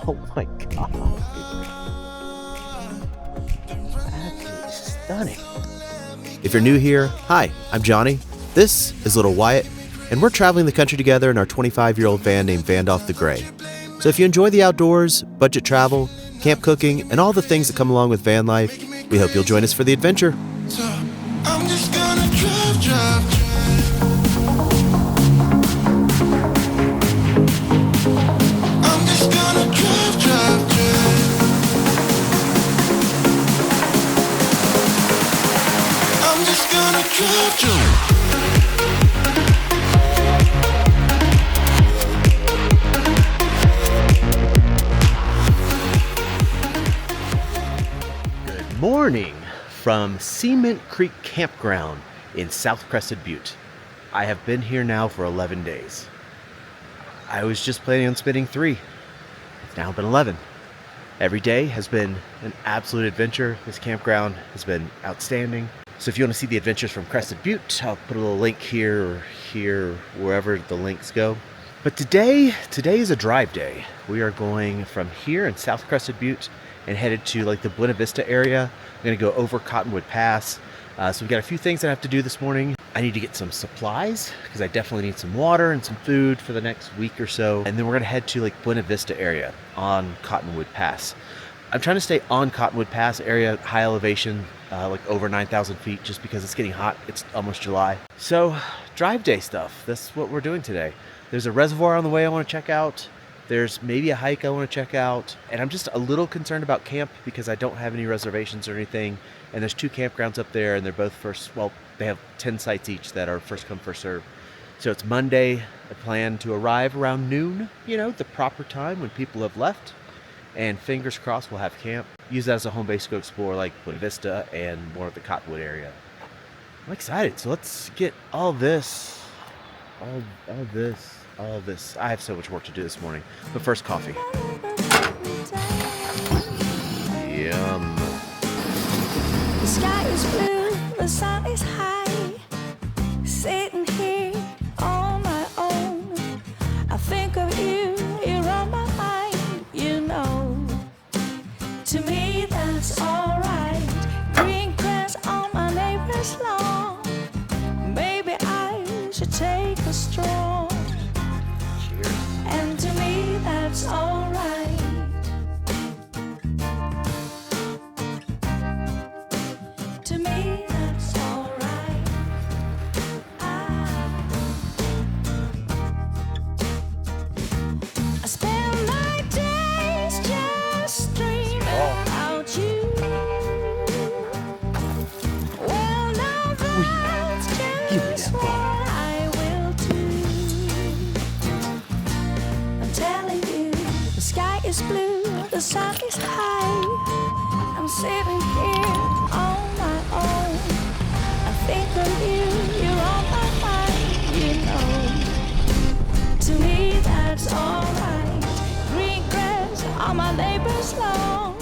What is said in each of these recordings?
Oh my god. Absolutely stunning. If you're new here, hi, I'm Johnny. This is Little Wyatt, and we're traveling the country together in our 25-year-old van named Vanlife the Gray. So if you enjoy the outdoors, budget travel, camp cooking, and all the things that come along with van life, we hope you'll join us for the adventure. So I'm just gonna drive. I'm just gonna drive. I'm just gonna drive. Morning from Cement Creek Campground in South Crested Butte. I have been here now for 11 days. I was just planning on spending 3. It's now been 11. Every day has been an absolute adventure. This campground has been outstanding. So if you want to see the adventures from Crested Butte, I'll put a little link here, wherever the links go. But today is a drive day. We are going from here in South Crested Butte and headed to like the Buena Vista area. I'm gonna go over Cottonwood Pass. So we've got a few things that I have to do this morning. I need to get some supplies because I definitely need some water and some food for the next week or so. And then we're gonna head to like Buena Vista area on Cottonwood Pass. I'm trying to stay on Cottonwood Pass area, high elevation, like over 9,000 feet, just because it's getting hot. It's almost July. So drive day stuff, that's what we're doing today. There's a reservoir on the way I wanna check out. There's maybe a hike I want to check out, and I'm just a little concerned about camp because I don't have any reservations or anything, and there's 2 campgrounds up there, and they're both they have 10 sites each that are first come, first serve. So it's Monday. I plan to arrive around noon, the proper time when people have left, and fingers crossed we'll have camp. Use that as a home base to go explore like Buena Vista and more of the Cottonwood area. I'm excited, so let's get all this. I have so much work to do this morning. But first, coffee. Yum. The sky is blue, the sun is high. Sitting here on my own. I think of you, you're on my mind, To me, that's alright. Green grass on my neighbor's lawn. Maybe I should take a stroll. And to me, that's alright. To me, that's alright. I spend my days just dreaming about you. Well, now that's just what I will do. I'm telling you, the sky is blue, the sun is high. I'm sitting here on my own. I think of you, you're on my mind, To me, that's alright. Green grass on my neighbor's lawn.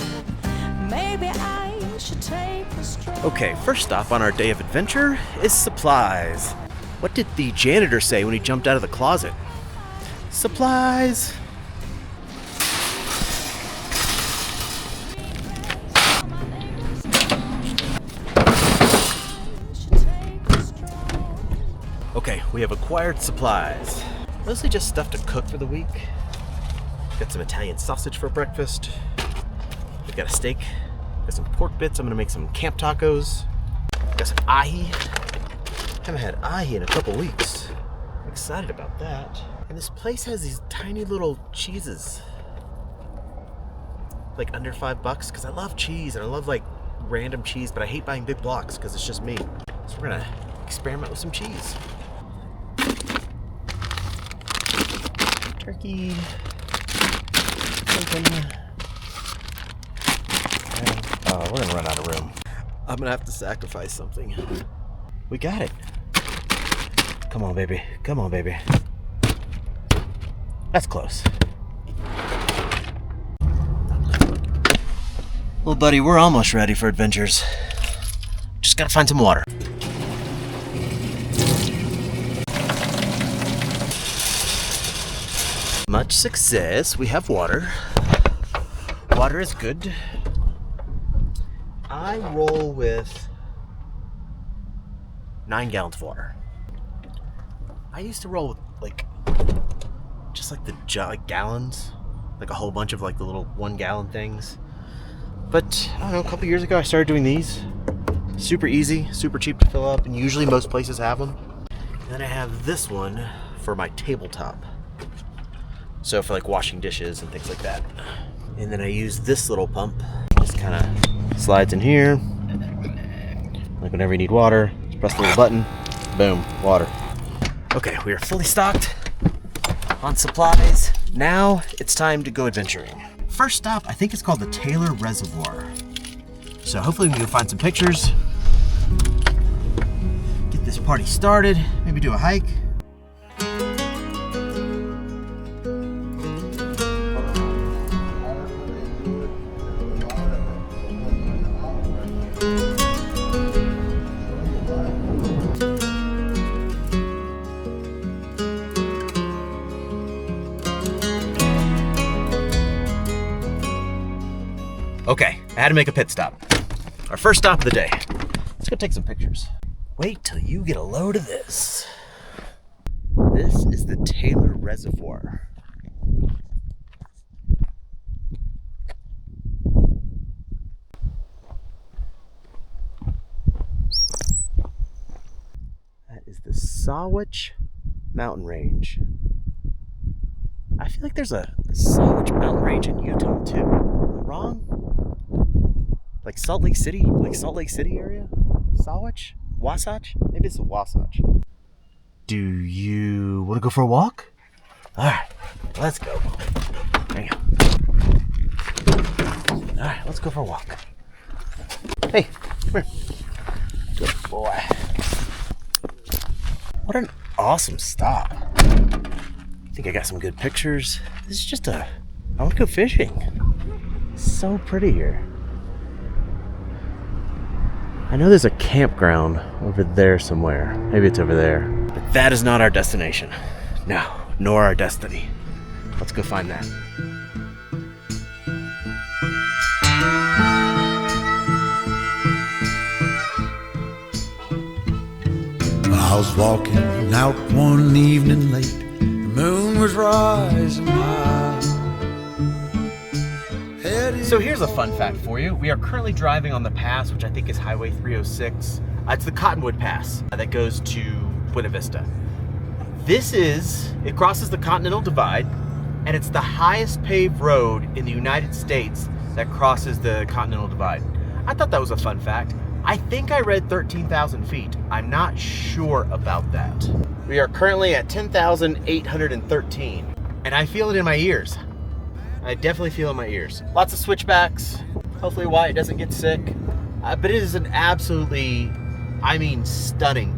Maybe I should take a stroll. Okay, first stop on our day of adventure is supplies. What did the janitor say when he jumped out of the closet? Supplies. Okay, we have acquired supplies. Mostly just stuff to cook for the week. Got some Italian sausage for breakfast. We've got a steak. Got some pork bits. I'm gonna make some camp tacos. Got some ahi. Haven't had ahi in a couple weeks. I'm excited about that. And this place has these tiny little cheeses. Like under $5 because I love cheese and I love like random cheese, but I hate buying big blocks because it's just me. So we're gonna experiment with some cheese. Turkey. Bacon. Oh, we're gonna run out of room. I'm gonna have to sacrifice something. We got it. Come on, baby. Come on, baby. That's close. Well, buddy, we're almost ready for adventures. Just gotta find some water. Much success. We have water. Water is good. I roll with 9 gallons of water. I used to roll with like gallons, like a whole bunch of like the little 1 gallon things. But I don't know, a couple years ago I started doing these. Super easy, super cheap to fill up, and usually most places have them. And then I have this one for my tabletop. So for like washing dishes and things like that. And then I use this little pump. Just kind of slides in here. Like whenever you need water, just press the little button. Boom, water. Okay, we are fully stocked on supplies. Now it's time to go adventuring. First stop, I think it's called the Taylor Reservoir. So hopefully we can go find some pictures. Get this party started. Maybe do a hike. Okay, I had to make a pit stop. Our first stop of the day. Let's go take some pictures. Wait till you get a load of this. This is the Taylor Reservoir. That is the Sawatch Mountain Range. I feel like there's a Sawatch Mountain Range in Utah too. Am I wrong? Like Salt Lake City area? Sawatch? Wasatch? Maybe it's a Wasatch. Do you want to go for a walk? Alright, let's go. Hang on. Alright, let's go for a walk. Hey, come here. Good boy. What an awesome stop. I think I got some good pictures. This is just I want to go fishing. It's so pretty here. I know there's a campground over there somewhere. Maybe it's over there. But that is not our destination. No, nor our destiny. Let's go find that. I was walking out one evening late. The moon was rising high. So here's a fun fact for you. We are currently driving on the pass, which I think is Highway 306. It's the Cottonwood Pass that goes to Buena Vista. It crosses the Continental Divide, and it's the highest paved road in the United States that crosses the Continental Divide. I thought that was a fun fact. I think I read 13,000 feet. I'm not sure about that. We are currently at 10,813, and I feel it in my ears. I definitely feel it in my ears. Lots of switchbacks. Hopefully Wyatt doesn't get sick. But it is an absolutely, stunning,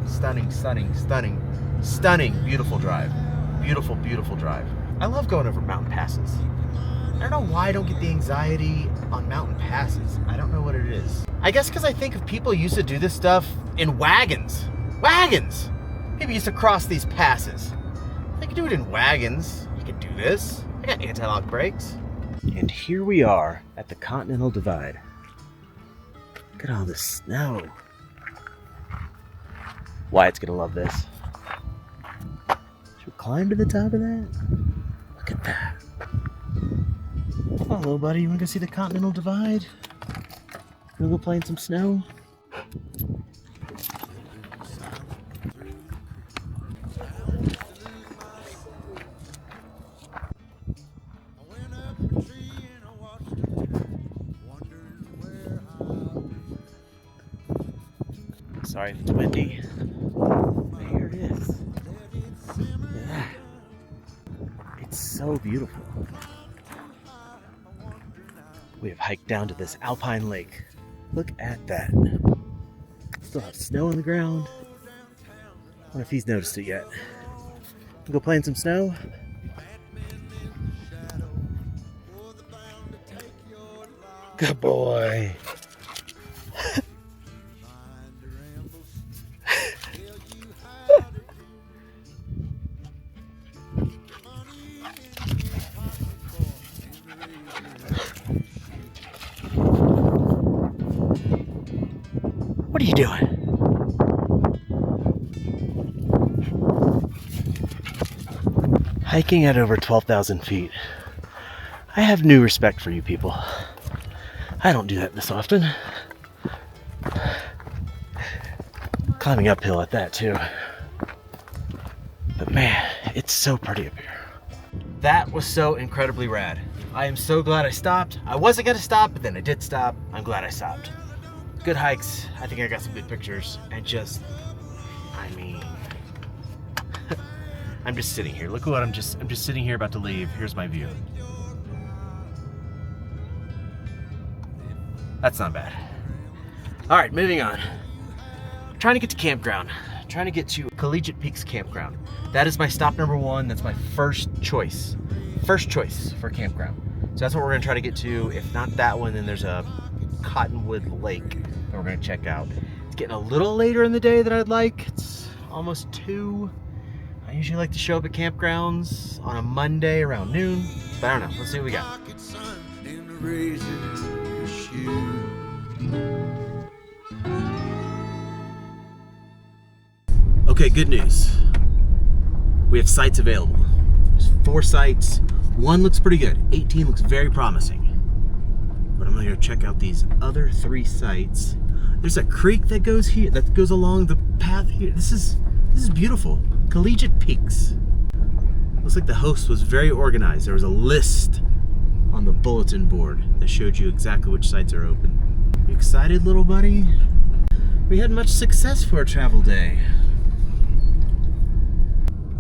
beautiful drive. Beautiful, beautiful drive. I love going over mountain passes. I don't know why I don't get the anxiety on mountain passes. I don't know what it is. I guess because I think of people used to do this stuff in wagons. Wagons! People used to cross these passes. They could do it in wagons. You could do this. I got anti-lock brakes. And here we are at the Continental Divide. Look at all this snow. Wyatt's gonna love this. Should we climb to the top of that? Look at that. Hello, buddy. You wanna go see the Continental Divide? Wanna go play in some snow? Sorry if it's windy. There it is. Yeah. It's so beautiful. We have hiked down to this alpine lake. Look at that. Still have snow on the ground. I wonder if he's noticed it yet. Go play in some snow. Good boy. you doing? Hiking at over 12,000 feet. I have new respect for you people. I don't do that this often. Climbing uphill at that too. But man, it's so pretty up here. That was so incredibly rad. I am so glad I stopped. I wasn't gonna stop, but then I did stop. I'm glad I stopped. Good hikes. I think I got some good pictures. And just, I mean, I'm just sitting here. Look at what I'm just sitting here about to leave. Here's my view. That's not bad. All right, moving on. Trying to get to campground. Trying to get to Collegiate Peaks Campground. That is my stop number one. That's my first choice. First choice for campground. So that's what we're gonna try to get to. If not that one, then there's a Cottonwood Lake that we're gonna check out. It's getting a little later in the day than I'd like. It's almost 2. I usually like to show up at campgrounds on a Monday around noon, but I don't know. Let's see what we got. Okay, good news. We have sites available. There's 4 sites. 1 looks pretty good. 18 looks very promising. But I'm gonna go check out these other 3 sites. There's a creek that goes here, that goes along the path here. This is beautiful. Collegiate Peaks. Looks like the host was very organized. There was a list on the bulletin board that showed you exactly which sites are open. You excited, little buddy? We had much success for a travel day.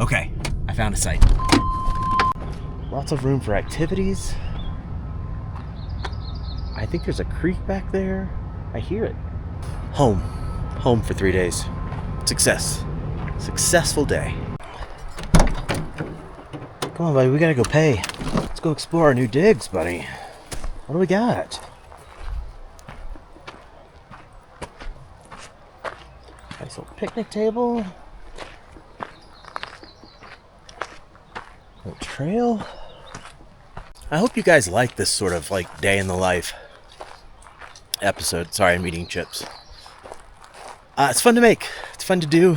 Okay, I found a site. Lots of room for activities. I think there's a creek back there. I hear it. Home. Home for 3 days. Success. Successful day. Come on, buddy, we gotta go pay. Let's go explore our new digs, buddy. What do we got? Nice little picnic table. Little trail. I hope you guys like this sort of like day in the life episode. Sorry, I'm eating chips. It's fun to make. It's fun to do.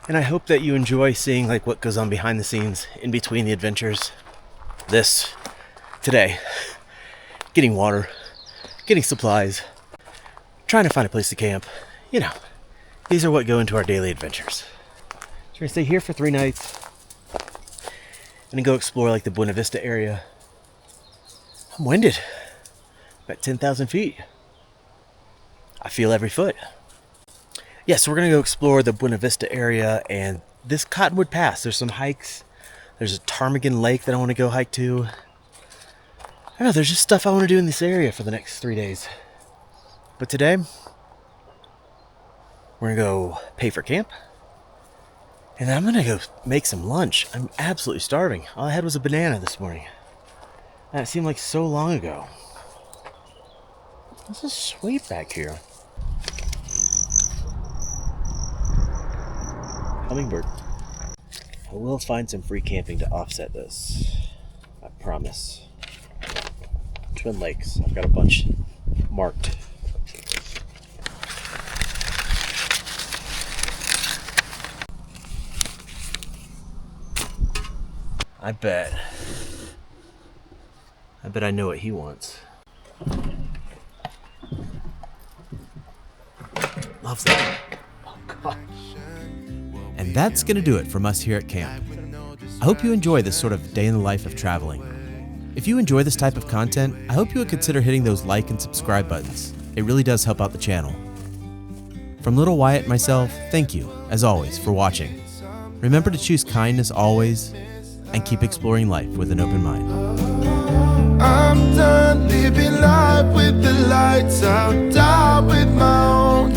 And I hope that you enjoy seeing like what goes on behind the scenes in between the adventures. This, today, getting water, getting supplies, trying to find a place to camp. You know, these are what go into our daily adventures. So we're gonna stay here for 3 nights and then go explore like the Buena Vista area. I'm winded. I'm at 10,000 feet. I feel every foot. Yeah, so we're gonna go explore the Buena Vista area and this Cottonwood Pass. There's some hikes. There's a Ptarmigan Lake that I want to go hike to. I don't know, there's just stuff I want to do in this area for the next 3 days. But today, we're gonna go pay for camp. And then I'm gonna go make some lunch. I'm absolutely starving. All I had was a banana this morning. And it seemed like so long ago. This is sweet back here. Hummingbird. I will find some free camping to offset this. I promise. Twin Lakes. I've got a bunch marked. I bet I know what he wants. Loves that. Oh, God. And that's going to do it from us here at camp. I hope you enjoy this sort of day in the life of traveling. If you enjoy this type of content, I hope you would consider hitting those like and subscribe buttons. It really does help out the channel. From Little Wyatt and myself, thank you, as always, for watching. Remember to choose kindness always, and keep exploring life with an open mind. I'm done living life with the lights out, die with my own